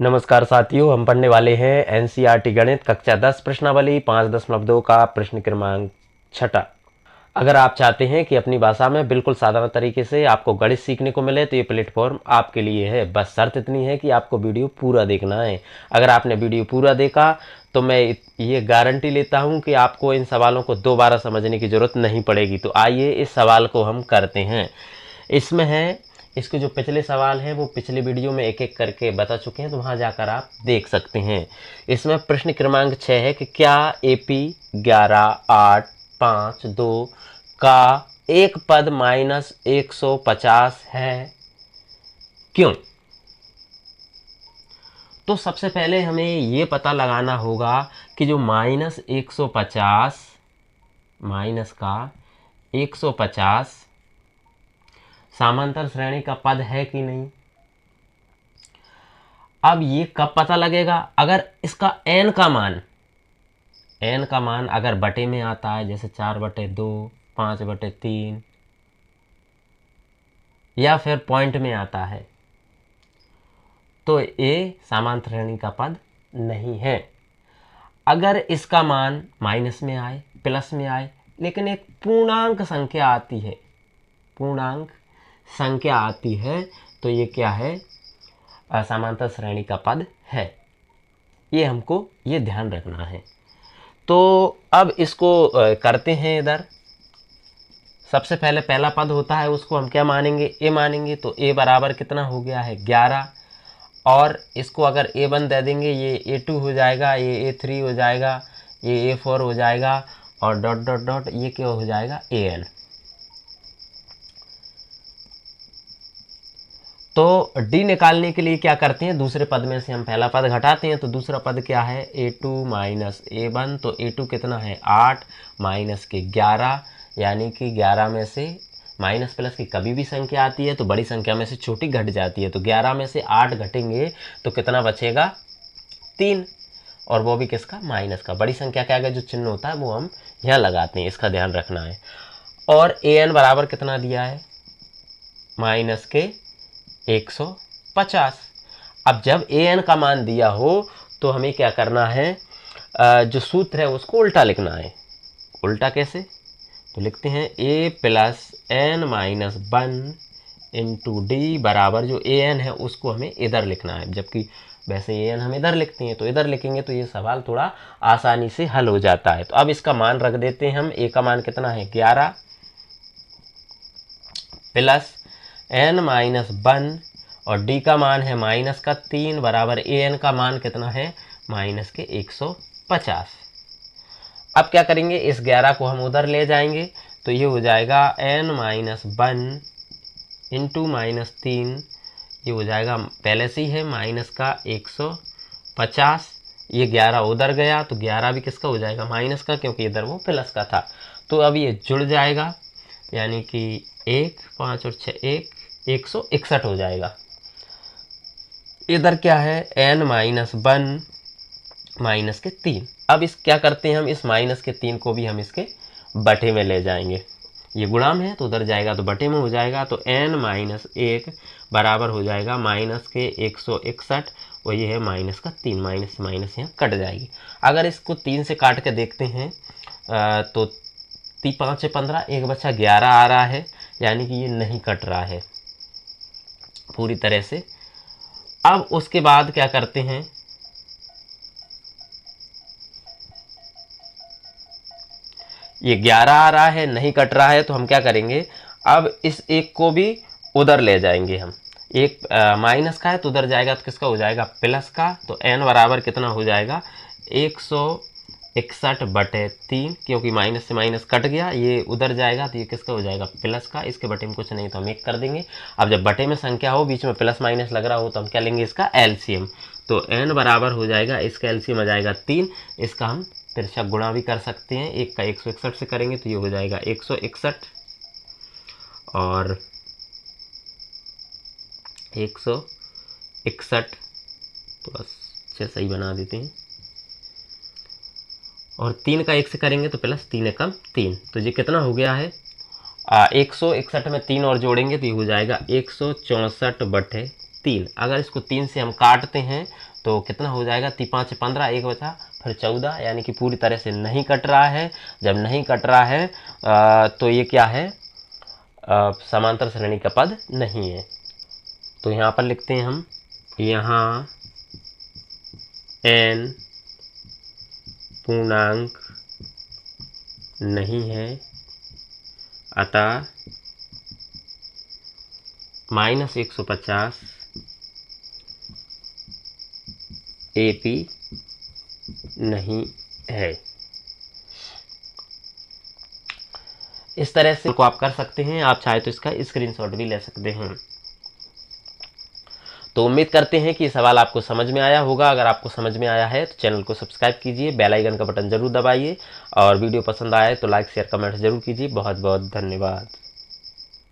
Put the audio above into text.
नमस्कार साथियों, हम पढ़ने वाले हैं एनसीईआरटी गणित कक्षा 10 प्रश्नावली 5.2 का प्रश्न क्रमांक 6। अगर आप चाहते हैं कि अपनी भाषा में बिल्कुल साधारण तरीके से आपको गणित सीखने को मिले तो ये प्लेटफॉर्म आपके लिए है। बस शर्त इतनी है कि आपको वीडियो पूरा देखना है। अगर आपने वीडियो पूरा देखा तो मैं ये गारंटी लेता हूं कि आपको इन सवालों को दोबारा समझने की जरूरत नहीं पड़ेगी। तो आइए इस सवाल को हम करते हैं। इसमें है, इसके जो पिछले सवाल हैं वो पिछले वीडियो में एक एक करके बता चुके हैं, तो वहां जाकर आप देख सकते हैं। इसमें प्रश्न क्रमांक 6 है कि क्या एपी 11.8.5.2 का एक पद -150 है, क्यों? तो सबसे पहले हमें ये पता लगाना होगा कि जो -150 माइनस का 150 समांतर श्रेणी का पद है कि नहीं। अब ये कब पता लगेगा? अगर इसका n का मान अगर बटे में आता है, जैसे 4/2, 5/3 या फिर पॉइंट में आता है, तो ये समांतर श्रेणी का पद नहीं है। अगर इसका मान माइनस में आए, प्लस में आए, लेकिन एक पूर्णांक संख्या आती है, तो ये क्या है? समांतर श्रेणी का पद है। ये हमको ये ध्यान रखना है। तो अब इसको करते हैं। इधर सबसे पहले पहला पद होता है, उसको हम क्या मानेंगे? ए मानेंगे। तो ए बराबर कितना हो गया है? 11। और इसको अगर A1 दे देंगे, ये A2 हो जाएगा, ये A3 हो जाएगा, ये A4 हो जाएगा, और डॉट डॉट डॉट ये क्या हो जाएगा? AN। तो D निकालने के लिए क्या करते हैं? दूसरे पद में से हम पहला पद घटाते हैं। तो दूसरा पद क्या है? A2 minus A1। तो A2 कितना है? 8 माइनस के 11, यानी कि 11 में से माइनस प्लस की कभी भी संख्या आती है तो बड़ी संख्या में से छोटी घट जाती है। तो 11 में से 8 घटेंगे तो कितना बचेगा? 3। और वो भी किसका? माइनस का। बड़ी संख्या के आगे जो चिन्ह होता है वो हम यहाँ लगाते हैं, इसका ध्यान रखना है। और AN बराबर कितना दिया है? माइनस के 150। अब जब AN का मान दिया हो तो हमें क्या करना है? जो सूत्र है उसको उल्टा लिखना है। उल्टा कैसे? तो लिखते हैं A plus N minus 1 into D बराबर जो AN है उसको हमें इधर लिखना है, जबकि वैसे AN हम इधर लिखते हैं, तो इधर लिखेंगे तो ये सवाल थोड़ा आसानी से हल हो जाता है। तो अब इसका मान रख देते हैं हम। A का मान कितना है? 11 प्लस N माइनस 1 और D का मान है माइनस का 3 बराबर AN का मान कितना है? माइनस के 150। अब क्या करेंगे? इस 11 को हम उधर ले जाएंगे, तो ये हो जाएगा N माइनस 1 इंटू माइनस 3, ये हो जाएगा पहले से ही है माइनस का 150। ये 11 उधर गया तो 11 भी किसका हो जाएगा? माइनस का, क्योंकि इधर वो प्लस का था। तो अब ये जुड़ जाएगा, यानी कि 1, 5 और 6 161 हो जाएगा। इधर क्या है? N माइनस 1 माइनस के 3। अब इस क्या करते हैं हम? इस माइनस के 3 को भी हम इसके बटे में ले जाएंगे। ये गुणाम है तो उधर जाएगा तो बटे में हो जाएगा। तो N माइनस 1 बराबर हो जाएगा माइनस के 161, और ये है माइनस का 3। माइनस माइनस यहाँ कट जाएगी। अगर इसको 3 से काट के देखते हैं तो 5 से 15, एक बचा 11 आ रहा है, यानी कि ये नहीं कट रहा है पूरी तरह से। अब उसके बाद क्या करते हैं? ये 11 आ रहा है, नहीं कट रहा है, तो हम क्या करेंगे? अब इस एक को भी उधर ले जाएंगे हम। एक माइनस का है तो उधर जाएगा तो किसका हो जाएगा? प्लस का। तो n बराबर कितना हो जाएगा? 161/3, क्योंकि माइनस से माइनस कट गया, ये उधर जाएगा तो ये किसका हो जाएगा? प्लस का। इसके बटे में कुछ नहीं तो हम 1 कर देंगे। अब जब बटे में संख्या हो, बीच में प्लस माइनस लग रहा हो, तो हम क्या लेंगे? इसका एलसीएम। तो n बराबर हो जाएगा, इसका एलसीएम आ जाएगा 3। इसका हम तिरछा गुणा भी कर सकते हैं। 1 का 161 से करेंगे तो ये हो जाएगा 161 और 161, तो बस 6 सही बना देते हैं। और 3 का 1 से करेंगे तो प्लस 3 एकम 3, तो ये कितना हो गया है? 161 में 3 और जोड़ेंगे तो ये हो जाएगा 164/3। 3। अगर इसको 3 से हम काटते हैं तो कितना हो जाएगा, 3 5 15, 1 बचा, फिर 14, यानी कि पूरी तरह से नहीं कट रहा है। जब नहीं कट रहा है तो ये क्या है, समांतर श्रेणी का पद नहीं है। तो यहाँ पर लिखते हैं हम, यहाँ n पूर्णांक नहीं है, अतः -150 AP नहीं है। इस तरह से को आप कर सकते हैं। आप चाहे तो इसका स्क्रीनशॉट भी ले सकते हैं। तो उम्मीद करते हैं कि ये सवाल आपको समझ में आया होगा। अगर आपको समझ में आया है तो चैनल को सब्सक्राइब कीजिए, बेल आइकन का बटन जरूर दबाइए, और वीडियो पसंद आए तो लाइक शेयर कमेंट जरूर कीजिए। बहुत बहुत धन्यवाद।